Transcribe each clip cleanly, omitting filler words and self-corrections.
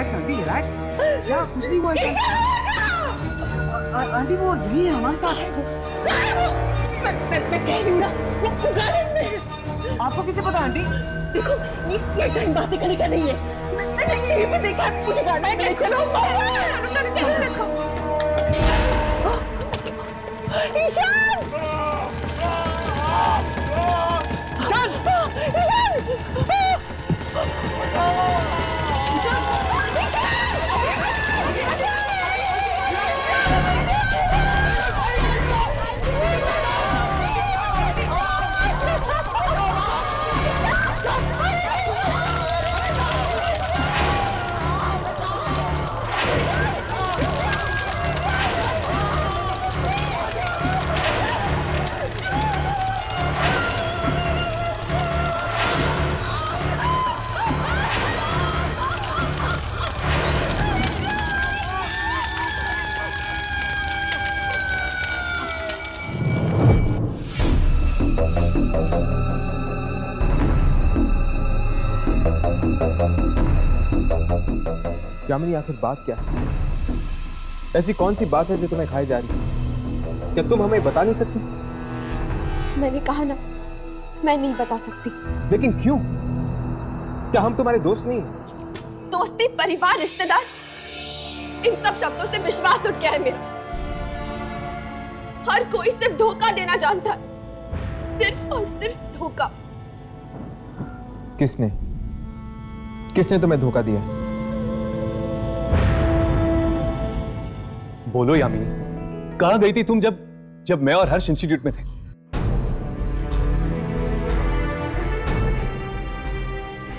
Relax aunty, relax. क्या कुछ नहीं हुआ आंटी, वो यही है हमारे साथ। मैं कह रही हूँ ना, वो गार्डन में है। आपको किसे पता आंटी? देखो ये टाइम बातें करने का नहीं है। मैंने यहीं पे देखा, मुझे गार्डन में चलो। चलो चलो लेट्स गो। ईशान! यामिनी, आखिर बात क्या है? ऐसी कौन सी बात है जो तुम्हें खाई जा रही है? क्या तुम हमें बता नहीं सकती? मैंने कहा ना, मैं नहीं बता सकती। लेकिन क्यों? क्या हम तुम्हारे दोस्त नहीं हैं? दोस्ती, परिवार, रिश्तेदार, इन सब शब्दों से विश्वास उठ गया है मेरा। हर कोई सिर्फ धोखा देना जानता है, सिर्फ और सिर्फ धोखा। किसने किसने तुम्हें धोखा दिया? बोलो यामिनी, कहां गई थी तुम जब मैं और हर्ष इंस्टीट्यूट में थे?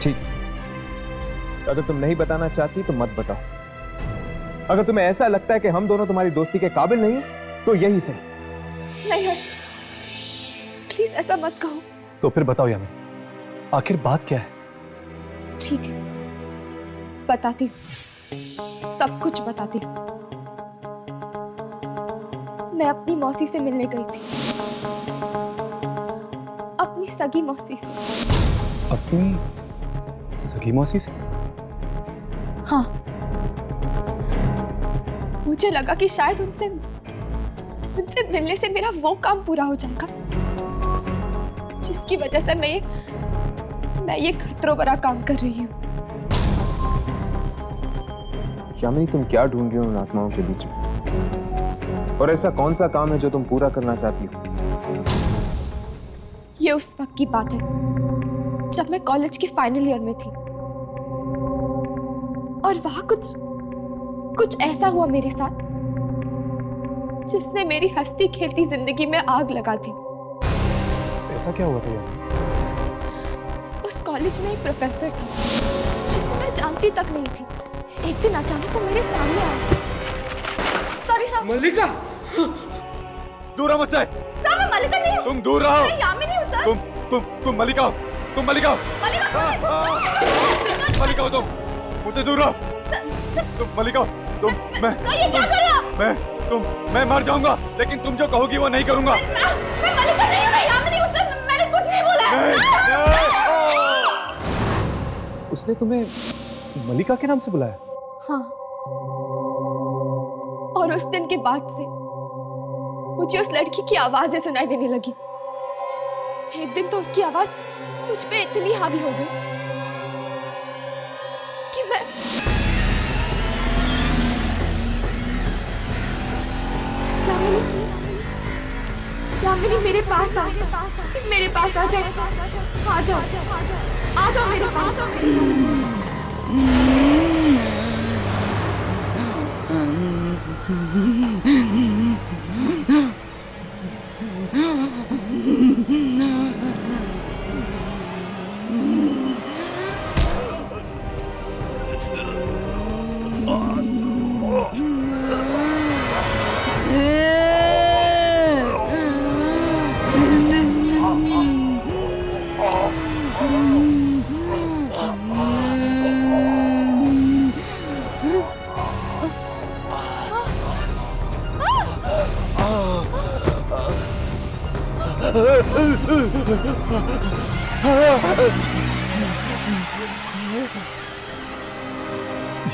ठीक, अगर तुम नहीं बताना चाहती तो मत बताओ। अगर तुम्हें ऐसा लगता है कि हम दोनों तुम्हारी दोस्ती के काबिल नहीं तो यही सही। नहीं हर्ष, प्लीज ऐसा मत कहो। तो फिर बताओ यामिनी, आखिर बात क्या है? ठीक है, बताती हूँ, सब कुछ बताती हूँ। मैं अपनी मौसी से मिलने गई थी, अपनी सगी मौसी से। अपनी सगी मौसी से? हाँ, मुझे लगा कि शायद उनसे मिलने से मेरा वो काम पूरा हो जाएगा जिसकी वजह से मैं ये खतरों भरा काम कर रही हूँ। यामिनी, तुम क्या ढूंढ रही हो उन आत्माओं के बीच में? और ऐसा कौन सा काम है जो तुम पूरा करना चाहती हो? ये उस वक्त की बात है जब मैं कॉलेज के फाइनल ईयर में थी और वहां कुछ ऐसा हुआ मेरे साथ जिसने मेरी हंसती खेलती जिंदगी में आग लगा दी। ऐसा क्या हुआ था यार? उस कॉलेज में एक प्रोफेसर था जिसे मैं जानती तक नहीं थी। एक दिन अचानक वो मेरे सामने आया। Sorry sir. मल्लिका, दूर रहो मुझसे। सर, मैं मल्लिका नहीं हूँ। तुम दूर रहो। मैं यामिनी हूँ सर। तुम मल्लिका हो। तुम मल्लिका हो। मल्लिका हो तुम। मुझसे दूर रहो। तुम मल्लिका हो। तुम मैं ये क्या कर रहे हो आप? मैं मर जाऊंगा, लेकिन तुम जो कहोगी वो नहीं करूंगा। मैं मल्लिका नहीं हूँ, मैं यामिनी हूँ सर। मैंने कुछ नहीं बोला है। उसने तुम्हें मल्लिका के नाम से बुलाया? हाँ, और उस दिन के बाद से मुझे उस लड़की की आवाजें सुनाई देने लगी। एक दिन तो उसकी आवाज मुझ पे इतनी हावी हो गई कि मैं यामिनी, मेरे पास आ जाओ। मेरे पास आ जाओ। आ जाओ, आ जाओ मेरे पास।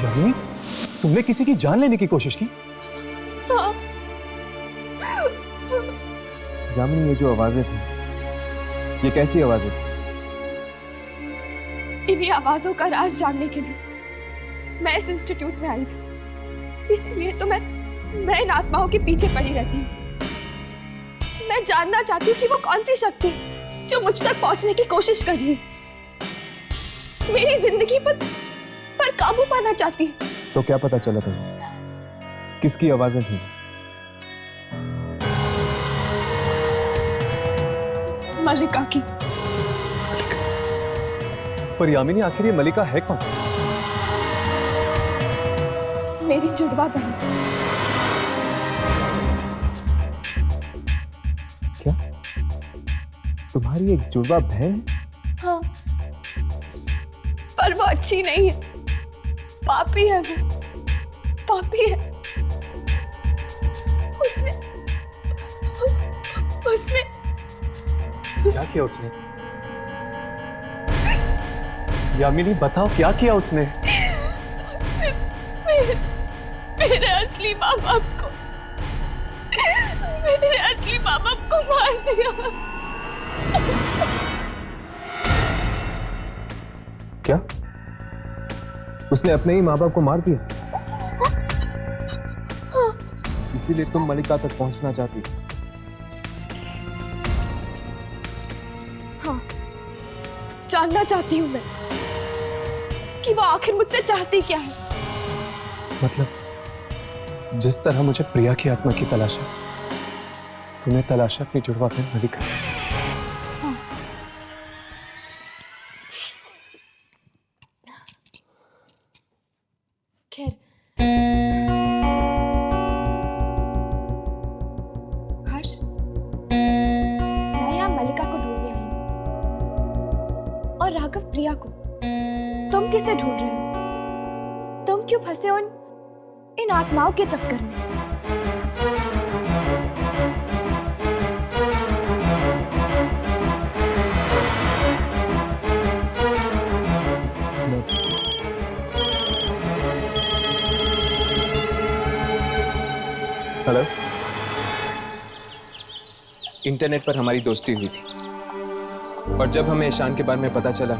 यामिनी, तुमने किसी की जान लेने की कोशिश की? हाँ। यामिनी, ये जो आवाजें थी, ये कैसी आवाजें थी? इन्हीं आवाजों का राज जानने के लिए मैं इस इंस्टीट्यूट में आई थी। इसीलिए तो मैं इन आत्माओं के पीछे पड़ी रहती हूँ। मैं जानना चाहती हूँ कि वो कौन सी शक्ति है जो मुझ तक पहुंचने की कोशिश कर रही है, मेरी जिंदगी पर काबू पाना चाहती है। तो क्या पता चला तुम्हें किसकी आवाजें थी? मलिका की। पर यामिनी, आखिर ये मलिका है कौन? मेरी जुड़वा बहन। क्या तुम्हारी एक जुड़वा बहन? हाँ, पर वो अच्छी नहीं है, पापी है। वो पापी है। उसने क्या किया उसने? यामिनी, बताओ क्या किया उसने? मेरे असली माँ बाप को मार दिया। क्या उसने अपने ही माँ बाप को मार दिया? इसीलिए तुम मलिका तक पहुंचना चाहती? हाँ, जानना चाहती हूँ मैं कि वो आखिर मुझसे चाहती क्या है। मतलब जिस तरह मुझे प्रिया की आत्मा की तलाश है, तुम्हें तलाश है अपनी जुड़वा बहन मलिका। हाँ। खैर, हर्ष, मैं यहाँ मलिका को ढूंढने आई हूँ और राघव प्रिया को। तुम किसे ढूंढ रहे हो? तुम क्यों फंसे हो इन आत्माओं के चक्कर में? हेलो। इंटरनेट पर हमारी दोस्ती हुई थी और जब हमें ईशान के बारे में पता चला,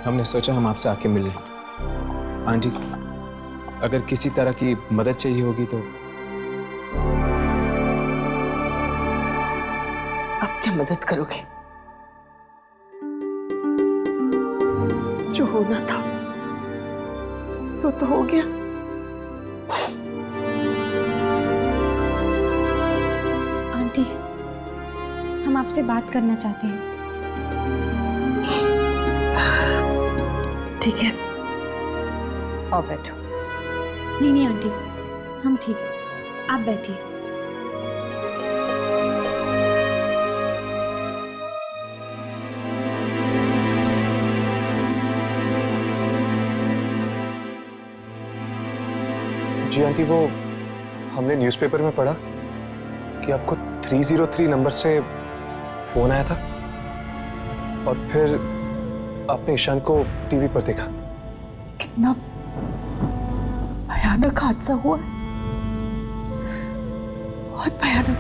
हमने सोचा हम आपसे आके मिल लें। आंटी, अगर किसी तरह की मदद चाहिए होगी तो। अब क्या मदद करोगे? जो होना था सो तो हो गया। आंटी, हम आपसे बात करना चाहते हैं। ठीक है, आओ बैठो। नहीं आंटी, हम ठीक है, आप बैठिए। जी आंटी, वो हमने न्यूज़पेपर में पढ़ा कि आपको 303 नंबर से फोन आया था और फिर आपने ईशान को टीवी पर देखा। कितना भयानक हादसा हुआ, बहुत भयानक।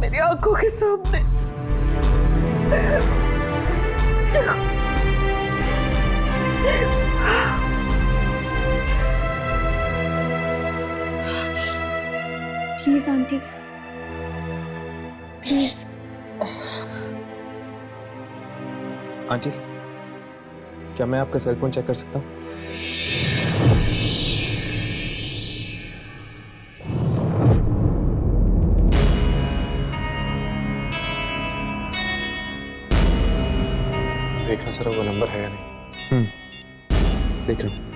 मेरी आंखों के सामने। Please aunty, please. आंटी, क्या मैं आपका सेल फोन चेक कर सकता हूँ? देखना सर वो नंबर है या नहीं। देख रहा हूँ।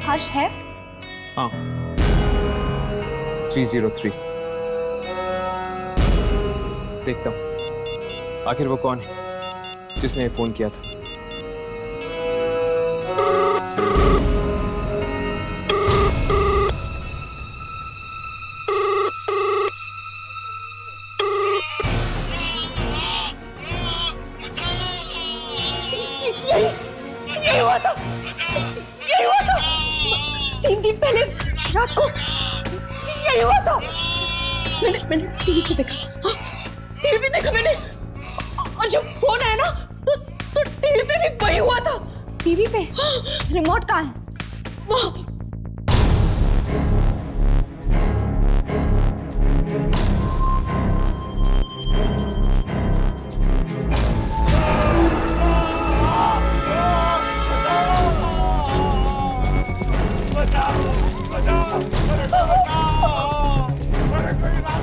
हर्ष है? हाँ, 303। देखता हूँ आखिर वो कौन है जिसने फोन किया था। यही हुआ था, यही हुआ था 3 दिन पहले रात को, यही हुआ था। मैंने टीवी पे देखा, हाँ, टीवी पे देखा मैंने, और जब फोन आया ना तो टीवी पे भी वही हुआ था। टीवी पे? रिमोट कहाँ है? वहाँ।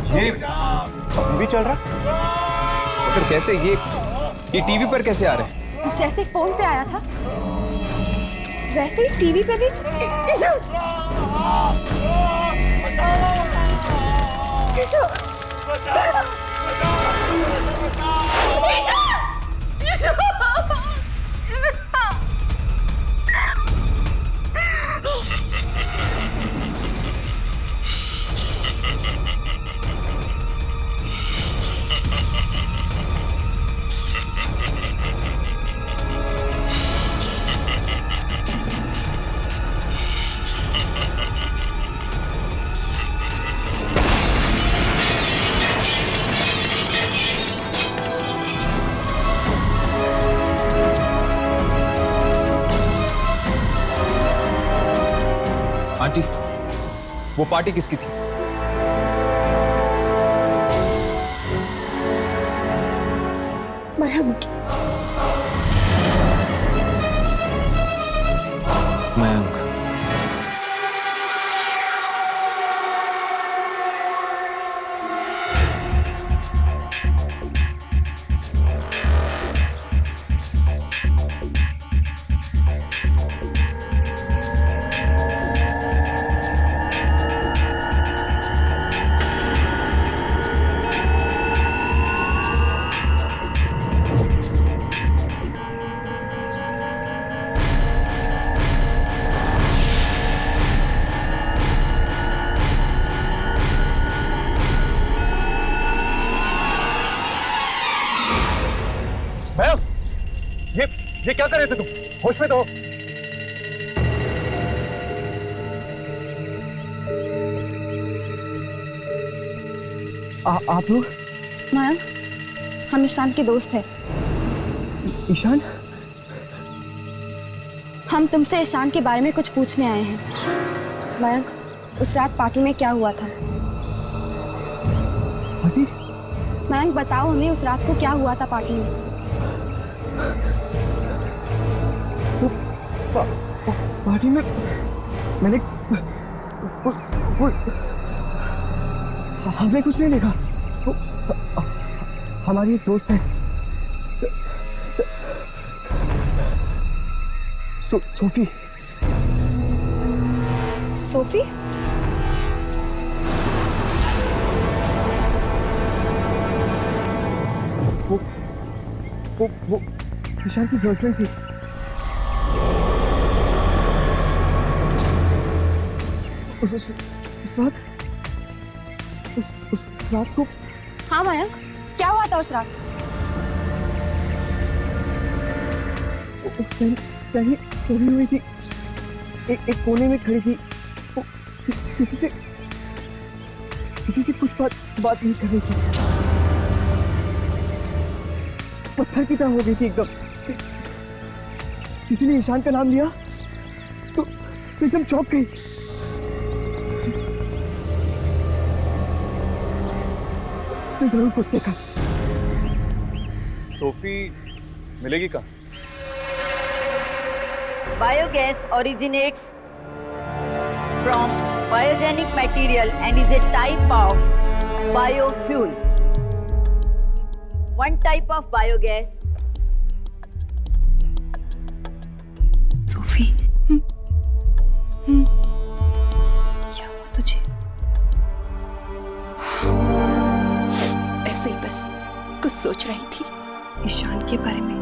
ये टीवी चल रहा? तो फिर कैसे ये टीवी पर कैसे आ रहे हैं? जैसे फोन पे आया था वैसे ही टीवी पे भी। आंटी, वो पार्टी किसकी थी? मयंक। मयंक। ये क्या कर रहे थे तुम? होश में तो हो। आप लोग? मयंक, हम ईशान के दोस्त हैं। ईशान? हम तुमसे ईशान के बारे में कुछ पूछने आए हैं। मयंक, उस रात पार्टी में क्या हुआ था? पार्टी? मयंक बताओ हमें, उस रात को क्या हुआ था पार्टी में? पार्टी में मैंने हमने कुछ नहीं देखा। हमारी एक दोस्त है सोफी। सोफी? वो ईशान की गर्लफ्रेंड थी। उस रात को। हाँ मयंक, क्या हुआ था उस रात? सही हुई थी, एक कोने में खड़ी थी। वो किसी से कुछ बात नहीं कर रही थी। पत्थर की तरह हो गई थी एकदम। किसी ने ईशान का नाम लिया तो एकदम चौंक गई। मैं जरूर कुछ देखा। सोफी मिलेगी कहाँ? Biogas originates from biogenic material and is a type of biofuel. One type of biogas. Sophie, क्या हुआ तुझे? ऐसे ही बस कुछ सोच रही थी ईशान के बारे में।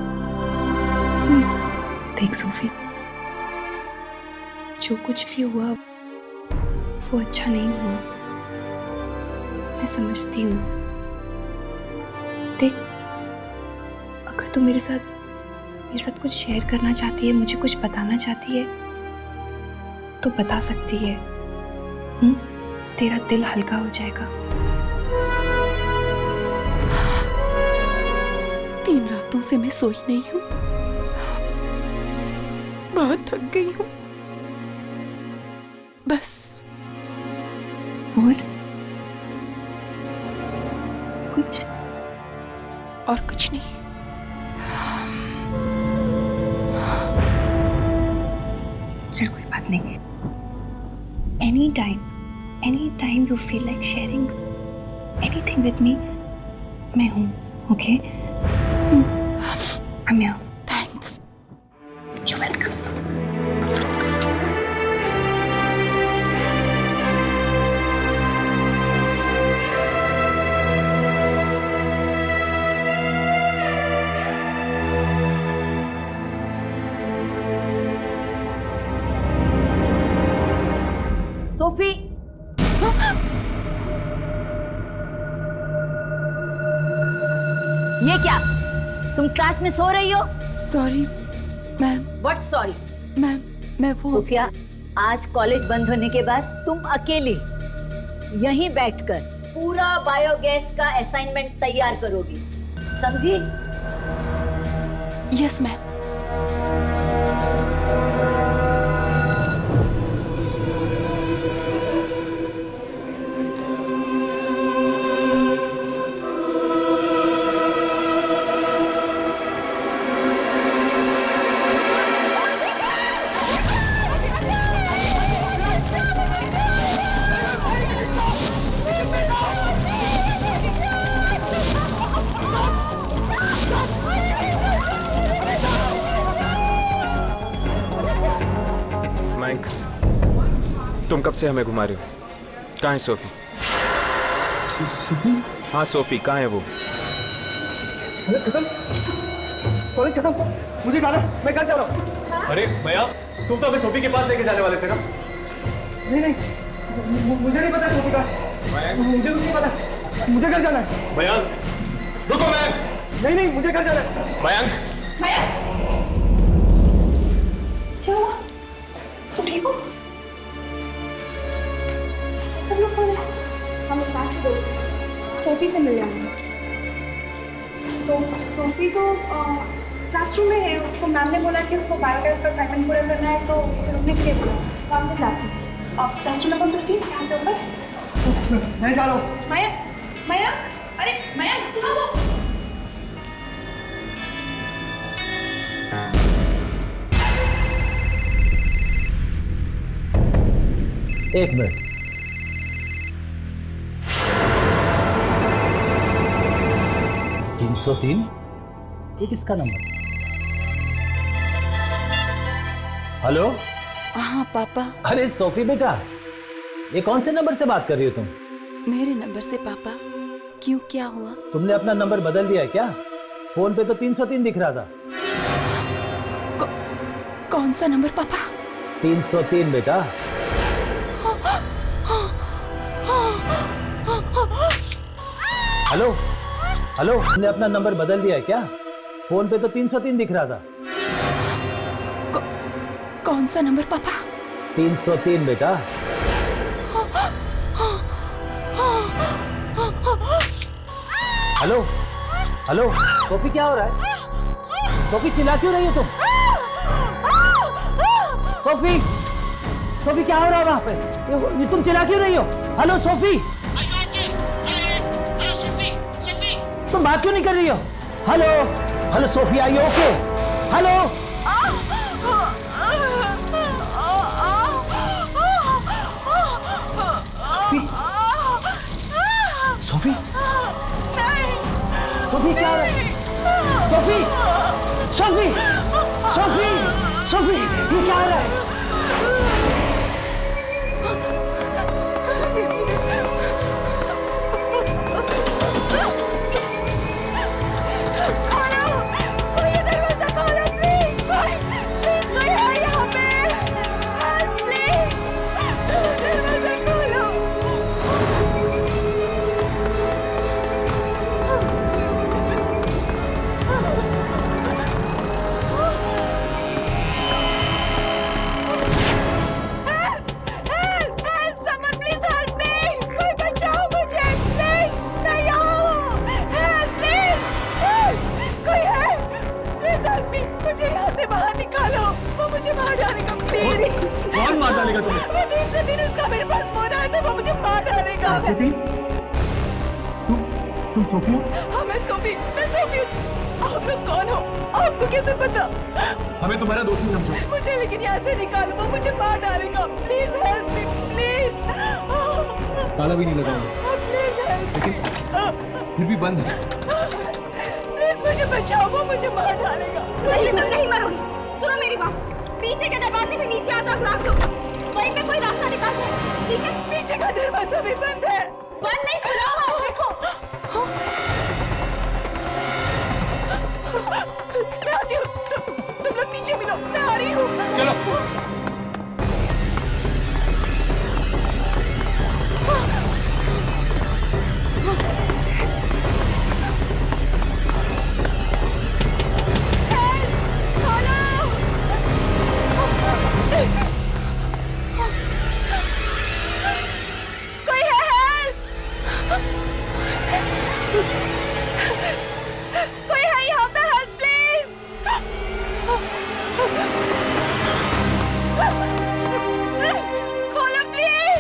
देख सोफी, जो कुछ भी हुआ वो अच्छा नहीं हुआ, मैं समझती हूँ। देख, अगर तू मेरे साथ मेरे साथ कुछ शेयर करना चाहती है, मुझे कुछ बताना चाहती है तो बता सकती है। तेरा दिल हल्का हो जाएगा। 3 रातों से मैं सोई नहीं हूँ, बहुत थक गई हूँ। बस। और कुछ? और कुछ नहीं। चल कोई बात नहीं। Any time you feel like sharing anything with me, मैं हूँ। Okay? I'm here. Thanks. You're welcome. Sophie, ये क्या? तुम क्लास में सो रही हो? Sorry ma'am. What sorry? Ma'am मैं वो सोफिया, आज कॉलेज बंद होने के बाद तुम अकेली यहीं बैठकर पूरा बायोगैस का असाइनमेंट तैयार करोगी, समझी? Yes ma'am. मयंक, तुम कब से हमें घुमा रहे हो? कहाँ है सोफी? हाँ सोफी कहाँ है वो? कॉलेज खत्म, मुझे जाना, मैं घर जा रहा हूँ। अरे भैया, तुम तो हमें सोफी के पास लेके जाने वाले थे ना? नहीं, मुझे नहीं पता सोफी का। मुझे कुछ नहीं पता, मुझे घर जाना है। भैया रुको, नहीं मुझे घर जाना है। मयंक, क्या हुआ? तुम ठीक हो? सब लोग कौन है? हम इशान के दोस्त हैं, सोफी से मिल रहे हैं। सोफी तो क्लासरूम में है। उसको मैम ने बोला कि उसको बायोगैस का असाइनमेंट पूरा करना है तो उसे रुकने के लिए बोला। कौन से क्लास में? क्लासरूम नंबर 15, यहाँ से ऊपर। मैं जा रहा हूँ। माया, अरे माया सुनो वो। एक मिनट। तीन 303 ये किसका नंबर? हेलो। हाँ पापा। अरे सोफी बेटा, ये कौन से नंबर से बात कर रही हो तुम? मेरे नंबर से पापा। क्यों, क्या हुआ? तुमने अपना नंबर बदल दिया है क्या? फोन पे तो 303 दिख रहा था। कौन सा नंबर पापा? 303 बेटा। हेलो हेलो, तुमने अपना नंबर बदल दिया है क्या? फोन पे तो 303 दिख रहा था। कौन सा नंबर पापा? 303 बेटा। हेलो हेलो, सोफी क्या हो रहा है? सोफी चिल्ला क्यों रही हो तुम? सोफी सोफी क्या हो रहा है वहां पे? ये तुम चिल्ला क्यों रही हो? हेलो सोफी, तुम बात क्यों नहीं कर रही हो? हेलो हेलो सोफी, आई ओके? हेलो सोफी, सोफी क्या हो रहा है? सोफी सोफी सोफी सोफी, ये क्या हो रहा है? मुझे बाहर निकालो, वो मुझे मार डालेगा प्लीज। कौन मार डालेगा तुम्हें? वो दिन से दिन उसका मेरे पास फोन आया था, वो मुझे मार डालेगा। सोफी, तुम सोफी हो? हाँ मैं सोफी हूँ। आप लोग कौन हो? आपको कैसे पता? हमें तुम्हारा दोस्त ही समझो। मुझे लेकिन यहाँ से निकालो, वो मुझे मार डालेगा। Please help me please. ताला भी नहीं लगाऊंगा, प्लीज हेल्प। लेकिन फिर भी बंद है। प्लीज मुझे बचाओ, वो मुझे मार डालेगा। नहीं, तुम नहीं मरोगी। सुनो मेरी बात, पीछे के दरवाजे से नीचे आ जाओ ग्राउंड फ्लोर, वहीं पे कोई रास्ता निकालते हैं, ठीक है? पीछे का दरवाजा भी बंद है। बंद नहीं, खुला हुआ है, देखो। मैं आती हूँ, तुम लोग नीचे मिलो, मैं आ रही हूँ। चलो। कोई है हेल्प? कोई है यहाँ पे हेल्प प्लीज? खोलो प्लीज,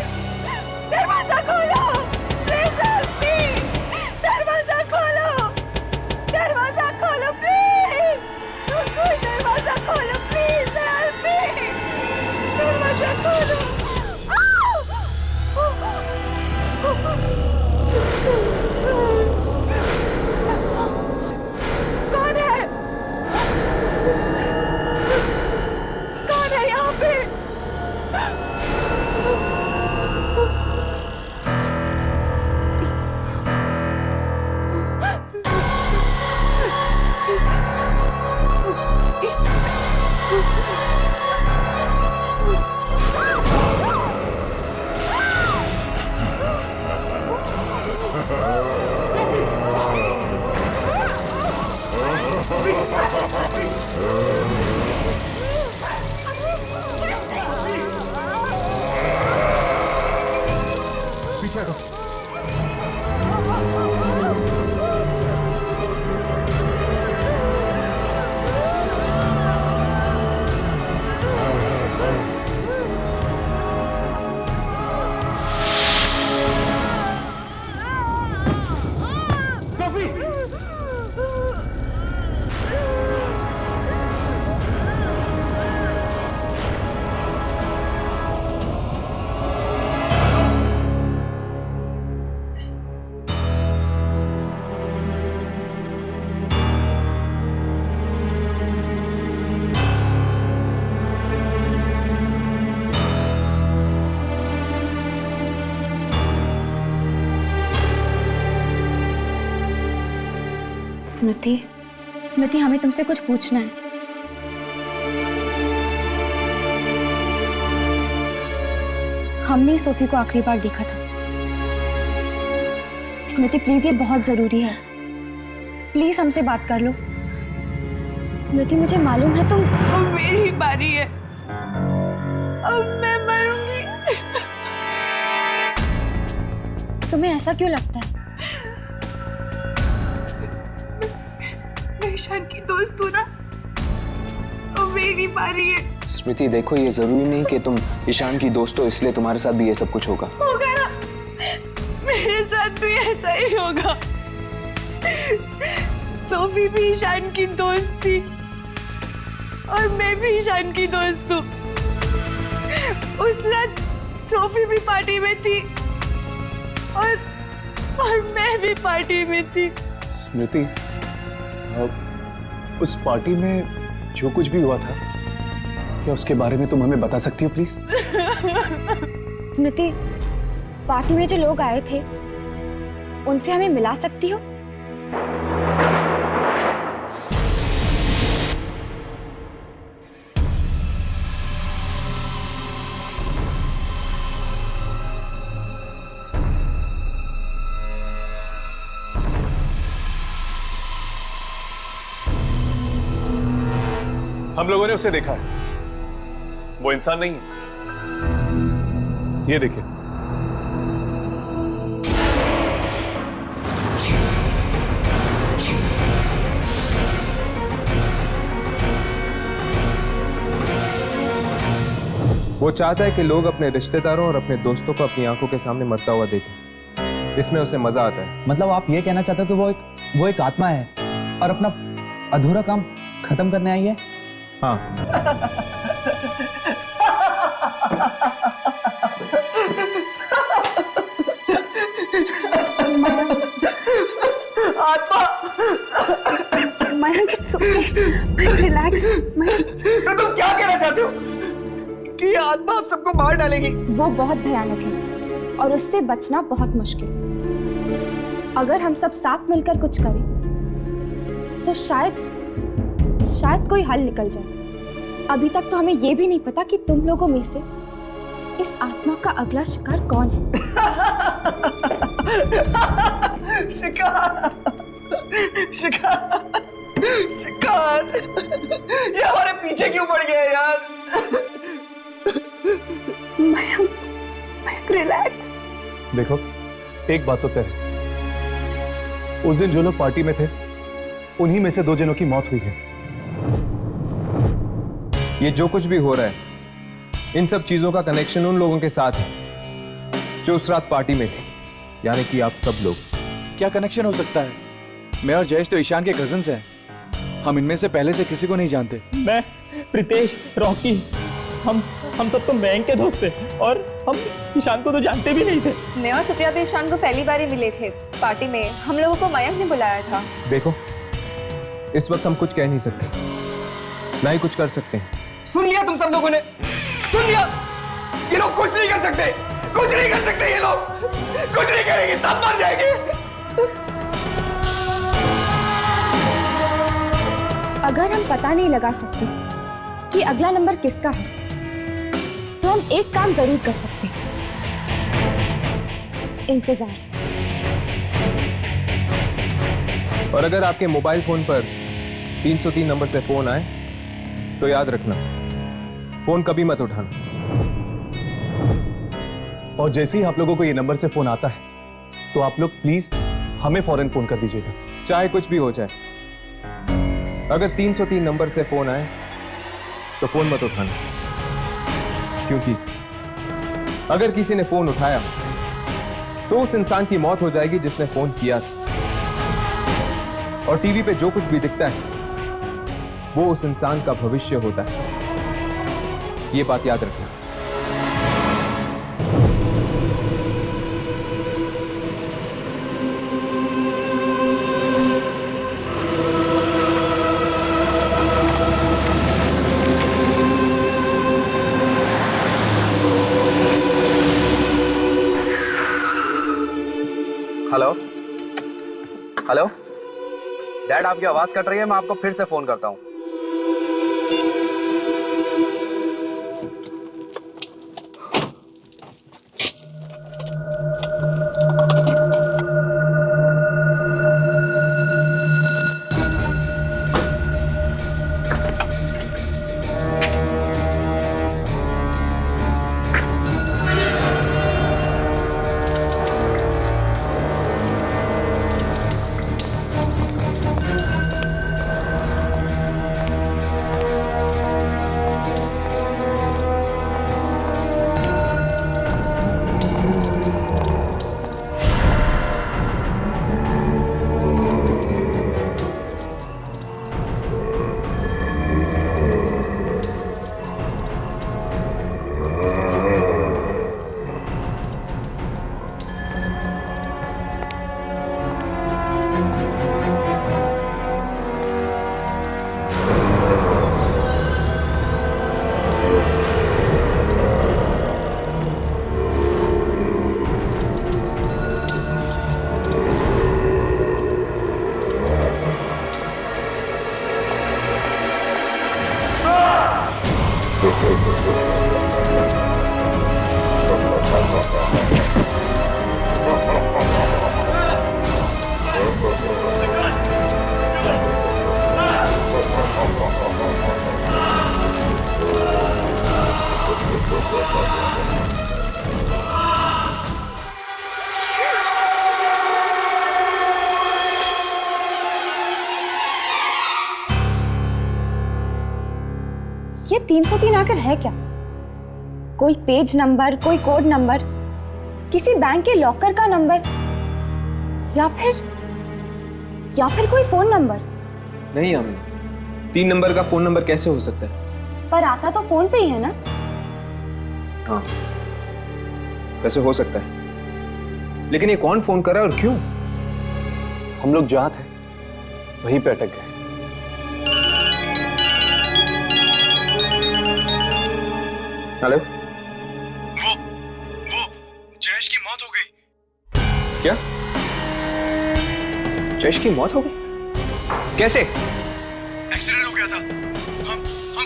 दरवाजा खोलो प्लीज, हेल्प मी। दरवाजा खोलो प्लीज, कोई दरवाजा खोलो प्लीज, हेल्प मी। दरवाजा खोलो। कौन है? कौन है यहाँ पे? पीछे हटो। स्मृति, हमें तुमसे कुछ पूछना है। हमने सोफी को आखिरी बार देखा था। स्मृति प्लीज, ये बहुत जरूरी है, प्लीज हमसे बात कर लो। स्मृति, मुझे मालूम है तुम। अब मेरी बारी है, अब मैं मरूंगी। तुम्हें ऐसा क्यों लगता है? मैं ईशान की दोस्त हूँ ना, अब मेरी बारी है। स्मृति देखो, ये जरूरी नहीं कि तुम ईशान की दोस्त हो इसलिए तुम्हारे साथ भी ये सब कुछ होगा। होगा ना, मेरे साथ भी ऐसा ही होगा। सोफी भी ईशान की दोस्त थी और मैं भी ईशान की दोस्त हूँ। उस रात सोफी भी पार्टी में थी और मैं भी पार्टी में थी। स्मृति, उस पार्टी में जो कुछ भी हुआ था, क्या उसके बारे में तुम हमें बता सकती हो प्लीज? स्मृति, पार्टी में जो लोग आए थे उनसे हमें मिला सकती हो? हम लोगों ने उसे देखा है, वो इंसान नहीं है। ये देखिए, वो चाहता है कि लोग अपने रिश्तेदारों और अपने दोस्तों को अपनी आंखों के सामने मरता हुआ देखें। इसमें उसे मजा आता है। मतलब आप ये कहना चाहते हो कि वो एक आत्मा है और अपना अधूरा काम खत्म करने आई है? हाँ। Mayank, it's okay. Mayank, relax. Mayank, तो तुम क्या कहना चाहते हो कि ये आत्मा आप सबको मार डालेगी? वो बहुत भयानक है और उससे बचना बहुत मुश्किल। अगर हम सब साथ मिलकर कुछ करें तो शायद कोई हल निकल जाए। अभी तक तो हमें ये भी नहीं पता कि तुम लोगों में से इस आत्मा का अगला शिकार कौन है। शिकार, शिकार, शिकार, ये हमारे पीछे क्यों पड़ गया यार? मयंक, रिलैक्स। देखो, एक बात तो तय है, उस दिन जो लोग पार्टी में थे उन्हीं में से 2 जनों की मौत हुई है। ये जो कुछ भी हो रहा है, इन सब चीजों का कनेक्शन उन लोगों के साथ है जो उस रात पार्टी में थे, यानी कि आप सब लोग। क्या कनेक्शन हो सकता है? मैं और जयेश तो ईशान के कजिन्स हैं। हम इनमें से पहले से किसी को नहीं जानते। मैं, प्रीतेश, रॉकी, हम सब तो मयंक के दोस्त थे और हम ईशान को तो जानते भी नहीं थे। मैं और सुप्रिया भी ईशान को पहली बार ही मिले थे पार्टी में। हम लोगों को मयंक ने बुलाया था। देखो, इस वक्त हम कुछ कह नहीं सकते, ना ही कुछ कर सकते हैं। सुन लिया तुम सब लोगों ने? सुन लिया? ये लोग कुछ नहीं कर सकते, कुछ नहीं कर सकते। ये लोग कुछ नहीं करेंगे, सब मर जाएंगे। अगर हम पता नहीं लगा सकते कि अगला नंबर किसका है, तो हम एक काम जरूर कर सकते हैं, इंतजार। और अगर आपके मोबाइल फोन पर 303 नंबर से फोन आए तो याद रखना, फोन कभी मत उठाना। और जैसे ही आप लोगों को ये नंबर से फोन आता है तो आप लोग प्लीज हमें फौरन फोन कर दीजिएगा, चाहे कुछ भी हो जाए। अगर 303 नंबर से फोन आए तो फोन मत उठाना, क्योंकि अगर किसी ने फोन उठाया तो उस इंसान की मौत हो जाएगी जिसने फोन किया था। और टीवी पे जो कुछ भी दिखता है वो उस इंसान का भविष्य होता है, ये बात याद रखना। हेलो हेलो डैड, आपकी आवाज कट रही है, मैं आपको फिर से फोन करता हूँ। ये 303 आकर है क्या? कोई पेज नंबर, कोई कोड नंबर, किसी बैंक के लॉकर का नंबर, या फिर कोई फोन नंबर। नहीं यामिनी, 3 नंबर का फोन नंबर कैसे हो सकता है? पर आता तो फोन पे ही है ना। हाँ, वैसे हो सकता है, लेकिन ये कौन फोन कर रहा है और क्यों? हम लोग जहाँ थे वहीं पे अटक गए। हेलो, वो जयेश की मौत हो गई। क्या? जयेश की मौत हो गई? कैसे? एक्सीडेंट हो गया था।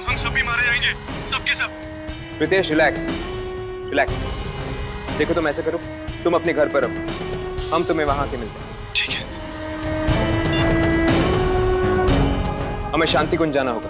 हम सब भी मारे जाएंगे, सब के सब। Ritesh, relax relax. देखो तुम ऐसे करो, तुम अपने घर पर रहो, हम तुम्हें वहां के मिलते हैं। ठीक है। हमें शांति कुंज जाना होगा।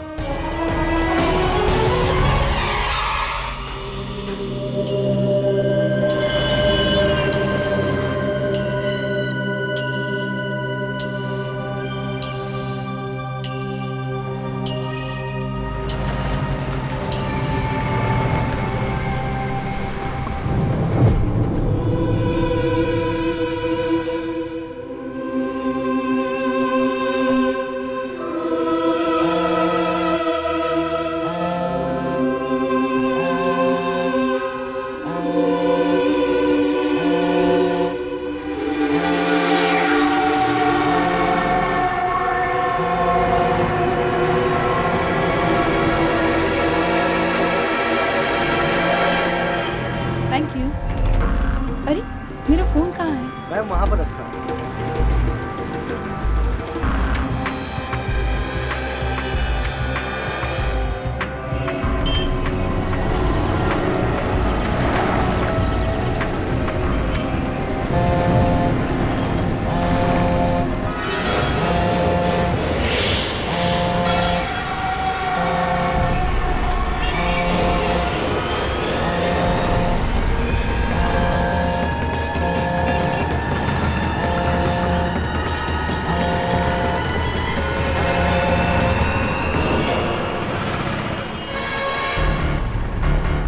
Thank you. अरे मेरा फोन कहाँ है? मैं वहां पर रखता हूँ।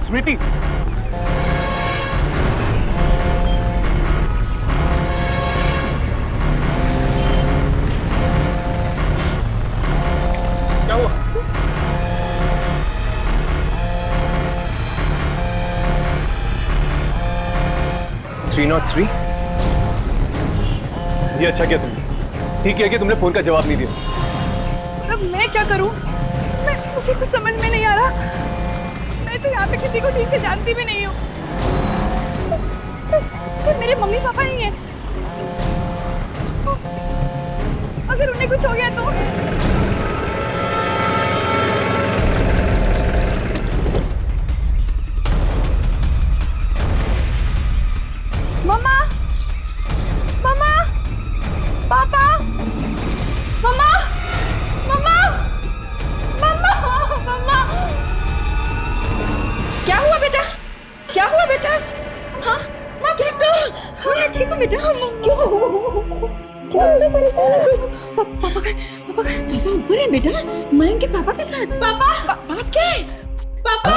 स्मृति, क्या हुआ? Three not three. ये अच्छा किया तुमने, ठीक है कि तुमने फोन का जवाब नहीं दिया। अब मैं क्या करूं? मुझे कुछ समझ में नहीं आ रहा। मैं तो यहाँ पे किसी को ठीक से जानती भी नहीं हूँ। सिर्फ मेरे मम्मी पापा ही हैं। अगर उन्हें कुछ हो गया तो? मम्मा, मम्मा, पापा, मम्मा, मम्मा, मम्मा, मम्मा। क्या हुआ बेटा? क्या हुआ बेटा? हाँ, मैं ठीक हूँ। हाँ, मैं ठीक हूँ बेटा। क्या मैं परेशान हूँ? पापा का ऊपर है बेटा। मैं के पापा के साथ। पापा, बात क्या है? पापा,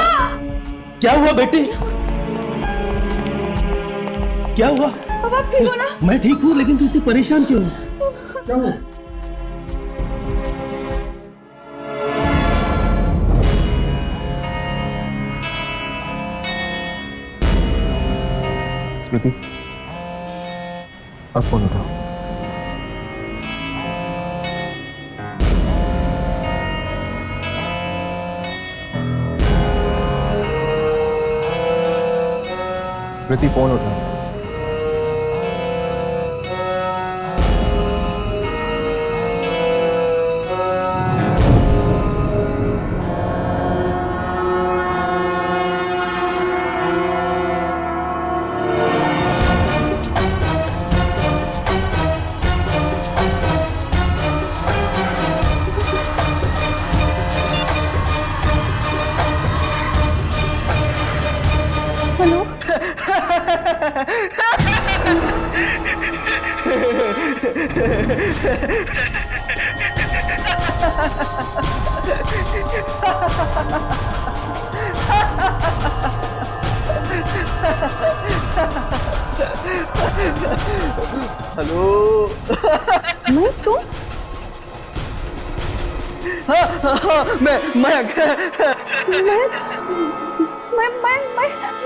क्या हुआ बेटी? क्या हुआ? पापा आप ठीक हो ना? मैं ठीक हूँ, लेकिन तू इतनी परेशान क्यों? क्या हुआ? स्मृति, अब फोन उठाओ। स्मृति, फोन उठाओ। हेलो। मैं तुम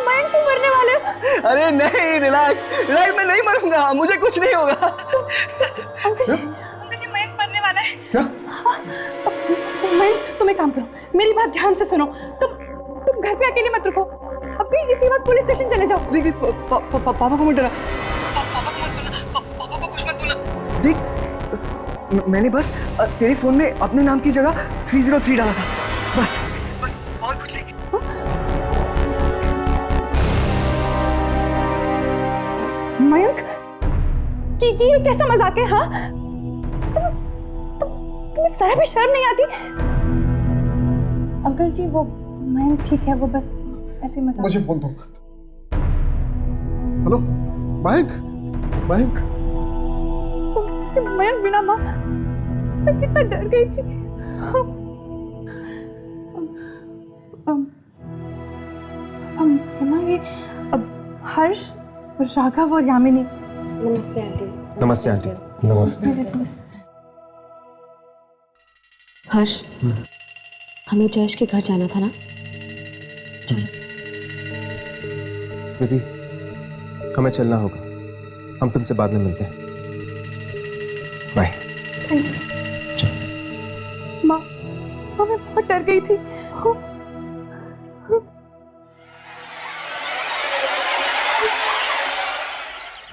मैं तुम मरने वाले हो। अरे नहीं, रिलैक्स रिलैक्स, मैं नहीं मरूंगा, मुझे कुछ नहीं होगा। अंकल जी मयंक मरने वाला है। क्या? तुम एक काम करो, मेरी बात ध्यान से सुनो। तुम घर पे अकेले मत रुको, अभी इसी वक्त पुलिस स्टेशन चले जाओ। देख पापा को मत डरा, पापा को मत बोलना, पापा को कुछ मत बोलना। देख मैंने बस तेरे फोन में अपने नाम की जगह 303 डाला था, बस और कुछ नहीं। मयंक ये कैसा मजाक है? हाँ तुम्हें जरा भी शर्म नहीं आती? अंकल जी वो मयंक ठीक है, वो बस ऐसे मजाक। मुझे फोन दो। हेलो मयंक, मयंक बिना माँ मैं कितना डर गई थी। माँ ये हर्ष, राघव और यामिनी। नमस्ते आंटी। नमस्ते आंटी। नमस्ते। हर्ष, हमें जयेश के घर जाना था ना? स्मृति, हमें चलना होगा, हम तुमसे बाद में मिलते हैं। बाय। माँ मैं बहुत डर गई थी।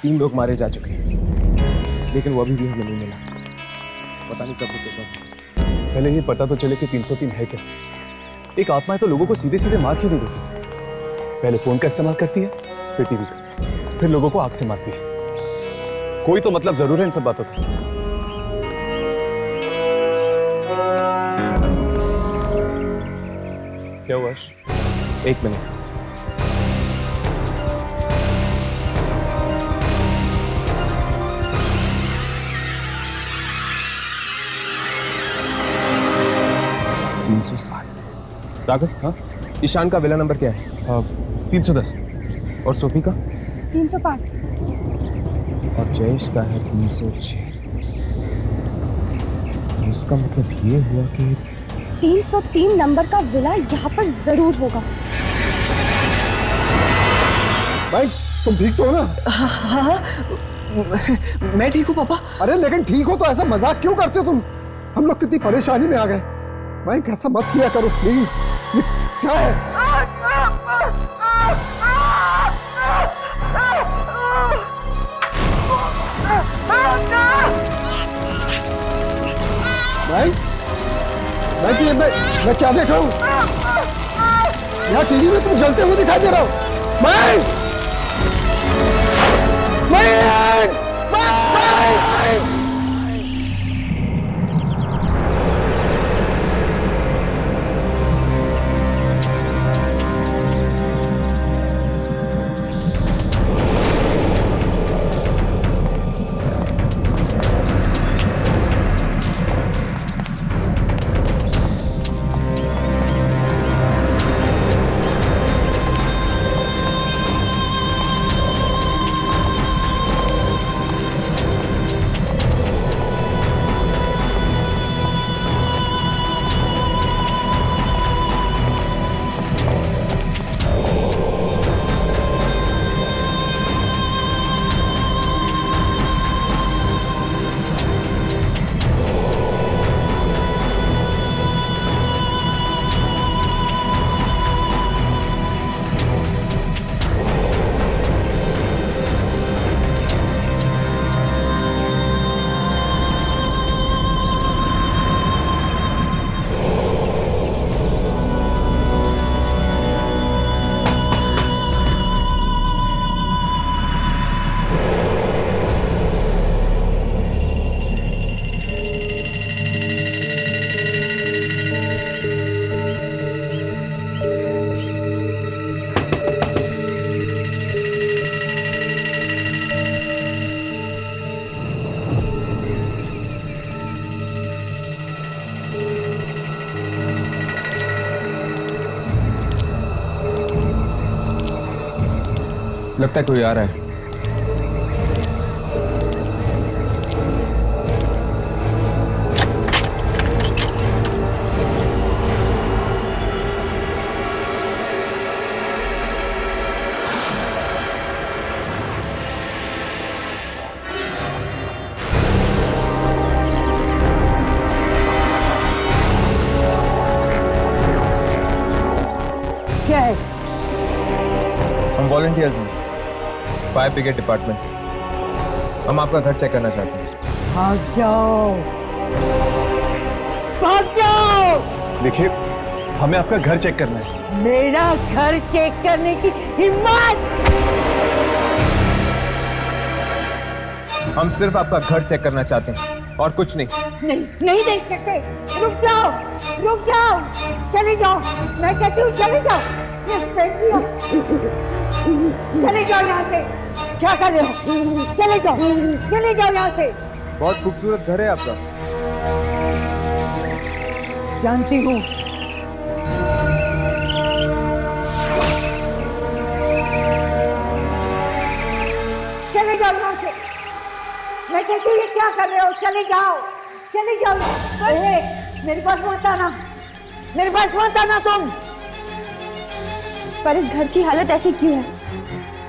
तीन लोग मारे जा चुके हैं, लेकिन वो अभी भी हमें नहीं मिला। पता नहीं कब रुकेगा। पहले ये पता तो चले कि 303 है क्या। एक आत्मा तो लोगों को सीधे सीधे मार क्यों नहीं देती? पहले फोन का इस्तेमाल करती है, फिर टीवी का, फिर लोगों को आग से मारती है। कोई तो मतलब जरूर है इन सब बातों का। क्या हुआ? एक मिनट। राघव, हाँ ईशान का विला नंबर क्या है? 310। और सोफी का? 305। और जयेश का है 306। इसका मतलब ये हुआ कि 303 नंबर का विला यहाँ पर जरूर होगा। भाई तुम ठीक तो हो ना? हाँ मैं ठीक हूँ पापा। अरे लेकिन ठीक हो तो ऐसा मजाक क्यों करते हो तुम? हम लोग कितनी परेशानी में आ गए। भाई कैसा मत किया करो प्लीज। ये क्या है? भाई मैं क्या देख रहा हूँ? यहाँ टीवी में तुम जलते हुए दिखाई दे रहा हो। भाई लगता है कोई आ रहा है। क्या है? हम वॉलंटियर्स हैं, फायर ब्रिगेड डिपार्टमेंट से। हम आपका घर चेक करना चाहते हैं। भाग जाओ, भाग जाओ। देखिए, हमें आपका घर चेक करना है। मेरा घर चेक करने की हिम्मत? हम सिर्फ आपका घर चेक करना चाहते हैं और कुछ नहीं। नहीं देख सकते। रुक जाओ, रुक जाओ, चले जाओ। मैं कहती हूँ चले जाओ। चले जाओ यहाँ से। क्या कर रहे हो? चले जाओ, चले जाओ यहाँ से। बहुत खूबसूरत घर है आपका। जानती हूँ। चले जाओ यहाँ से। मैं कहती हूँ ये क्या कर रहे हो? चले जाओ, चले जाओ। मेरे पास मत आना, मेरे पास मत आना तुम। पर इस घर की हालत ऐसी क्यों है?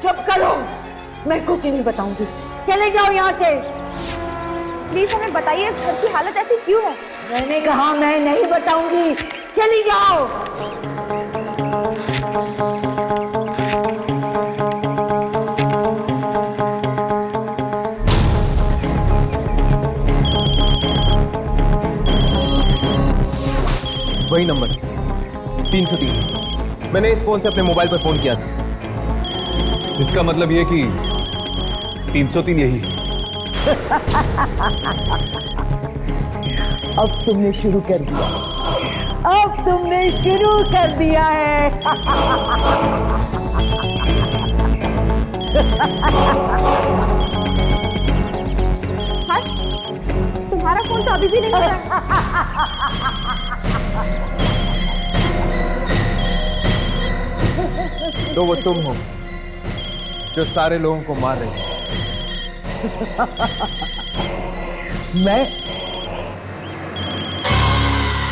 चुप करो, मैं कुछ नहीं बताऊंगी। चले जाओ यहाँ से। प्लीज हमें बताइए, इस घर की हालत ऐसी क्यों है? मैंने कहा मैं नहीं बताऊंगी। चली जाओ। वही नंबर 303। मैंने इस फोन से अपने मोबाइल पर फोन किया था। इसका मतलब ये कि 303 यही है। अब तुमने शुरू कर दिया, अब तुमने शुरू कर दिया है। हर्ष, तुम्हारा फोन तो अभी भी नहीं आया। तो वो तुम हो जो सारे लोगों को मार रहे हो। मैं?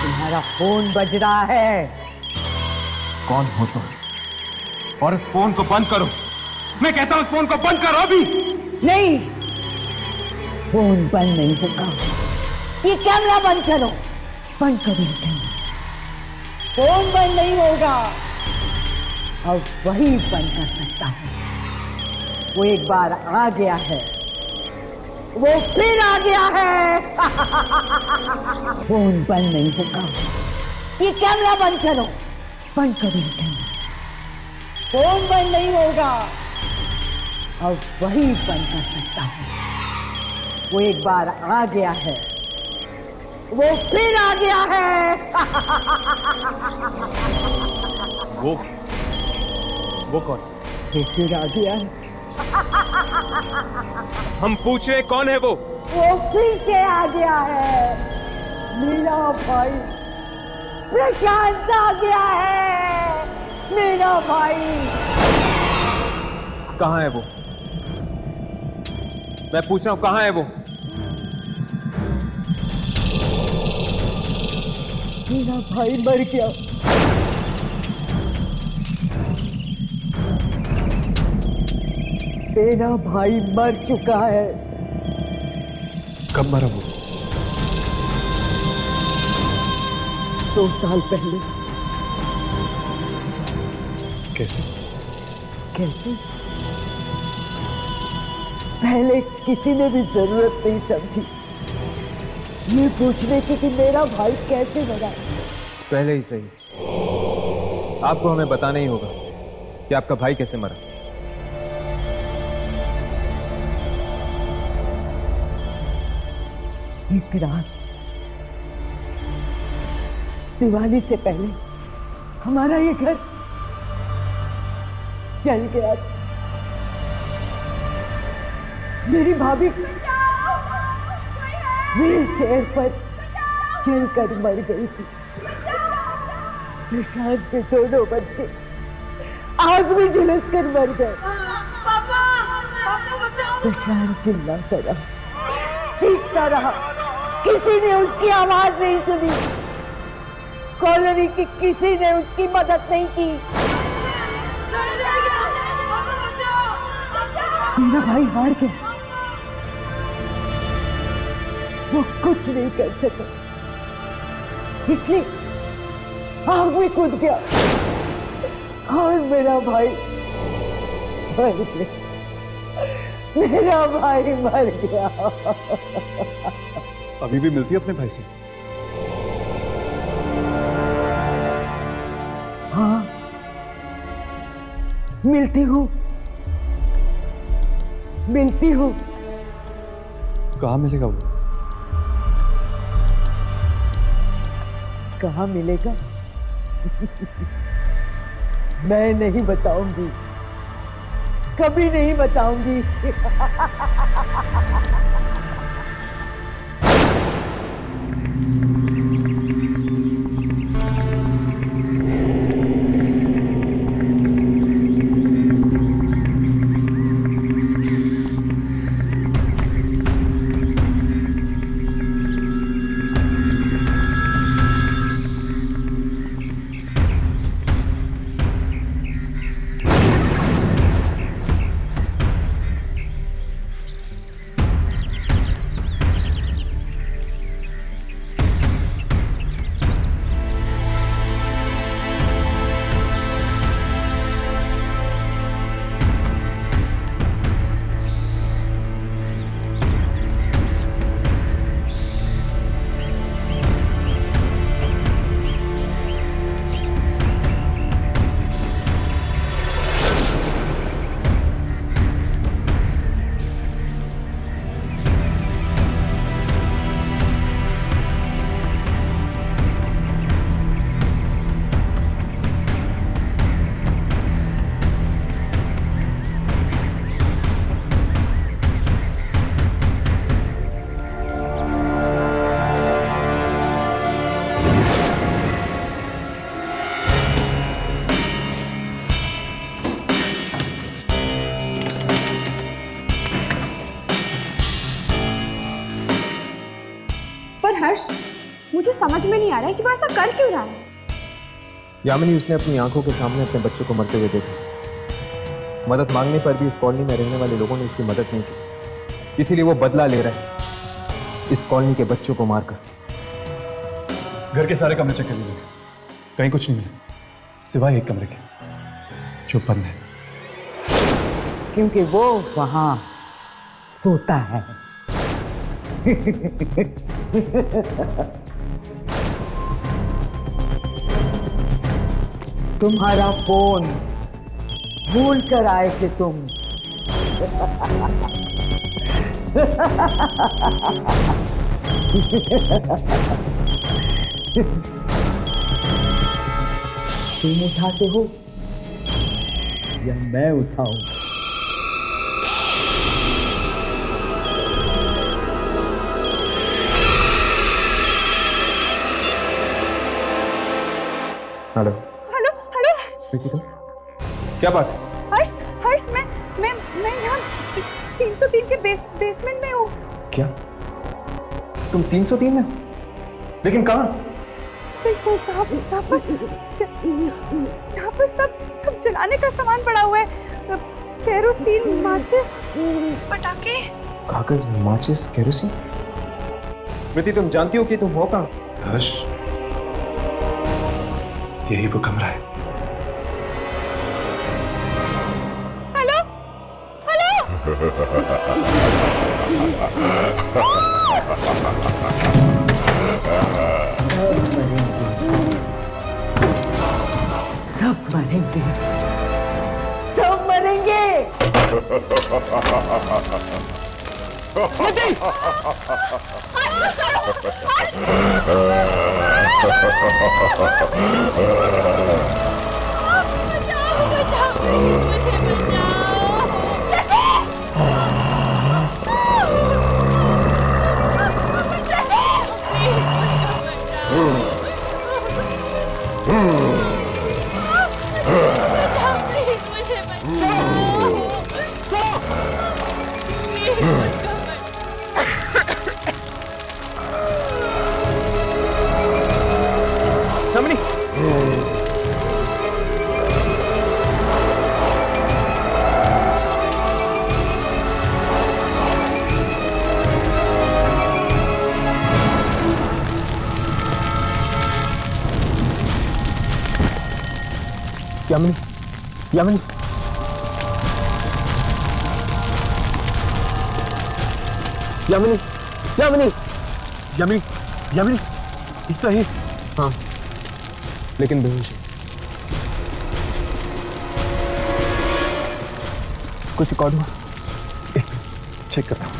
तुम्हारा फोन बज रहा है। कौन हो तुम? और इस फोन को बंद करो। मैं कहता हूं इस फोन को बंद करो अभी। नहीं, फोन बंद नहीं होगा। ये कैमरा बंद करो, बंद करो ये कैमरा। फोन बंद नहीं होगा। अब वही बंद कर सकता है। वो एक बार आ गया है, वो फिर आ गया है। फोन बंद नहीं होगा। ये कैमरा बंद करो, बंद करो ये कैमरा। फोन बंद नहीं होगा। अब वही बंद कर सकता है। वो एक बार आ गया है, वो फिर आ गया है। वो कौन? वो फिर आ गया है। हम पूछ रहे कौन है वो? वो फिर से आ गया है। मेरा भाई प्रशांत आ गया है। मेरा भाई। कहाँ है वो? मैं पूछ रहा हूं कहाँ है वो? मेरा भाई मर गया। मेरा भाई मर चुका है। कब मरा वो? 2 साल पहले। कैसे? कैसे? पहले किसी ने भी जरूरत नहीं समझी ये पूछने की कि मेरा भाई कैसे मरा। पहले ही सही, आपको हमें बताना ही होगा कि आपका भाई कैसे मरा। एक रात दिवाली से पहले हमारा ये घर जल गया। मेरी भाभी व्हील चेयर पर जलकर मर गई थी। प्रशांत के दोनों बच्चे आग में झुलस कर मर गए। प्रशांत चिल्लाता रहा, चीखता रहा, किसी ने उसकी आवाज नहीं सुनी। कॉलोनी की किसी ने उसकी मदद नहीं की। मेरा भाई हार गया, वो कुछ नहीं कर सका, इसलिए आग में कूद गया। मेरा भाई मर गया, मेरा भाई मर गया। अभी भी मिलती है अपने भाई से? हाँ, मिलती हूँ। कहाँ मिलेगा वो? कहाँ मिलेगा? मैं नहीं बताऊंगी, कभी नहीं बताऊंगी। पर हर्ष, मुझे समझ में नहीं आ रहा है कि वो ऐसा कर क्यों रहा है। यामिनी, उसने अपनी आंखों के सामने अपने बच्चों को मरते हुए देखा। मदद मांगने पर भी इस कॉलोनी में रहने वाले लोगों ने उसकी मदद नहीं की, इसीलिए वो बदला ले रहा है इस कॉलोनी के बच्चों को मारकर। घर के सारे कमरे चेक कर लिए, कहीं कुछ नहीं मिला सिवाय एक कमरे के जो बंद है, क्योंकि वो वहां सोता है। तुम्हारा फोन भूल कर आए थे तुम। तुम उठाते हो या मैं उठाऊं? हेलो हेलो हेलो स्वीटी, तुम क्या बात है? हर्ष हर्ष, मैं यहाँ 303 के बेसमेंट में हूँ। क्या तुम 303 में? लेकिन कहाँ? देखो यहाँ पर सब जलाने का सामान पड़ा हुआ है। केरोसिन, माचिस, पटाखे, कागज, माचिस, केरोसिन। स्मृति, तुम जानती हो कि तुम हो कहाँ? हर्ष, यही वो कमरा है। Hello hello. सब मरेंगे, सब मरेंगे। यामिनी, यामिनी यामिनी यामिनी यामिनी यामिनी इतना ही। हाँ लेकिन बेहोश है। कुछ रिकॉर्ड हुआ? चेक करता हूँ।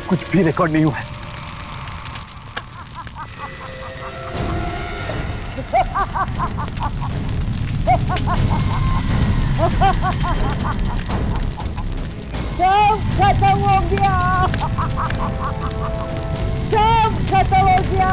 कुछ भी रिकॉर्ड नहीं हुआ है। सब खत्म हो गया, सब खत्म हो गया।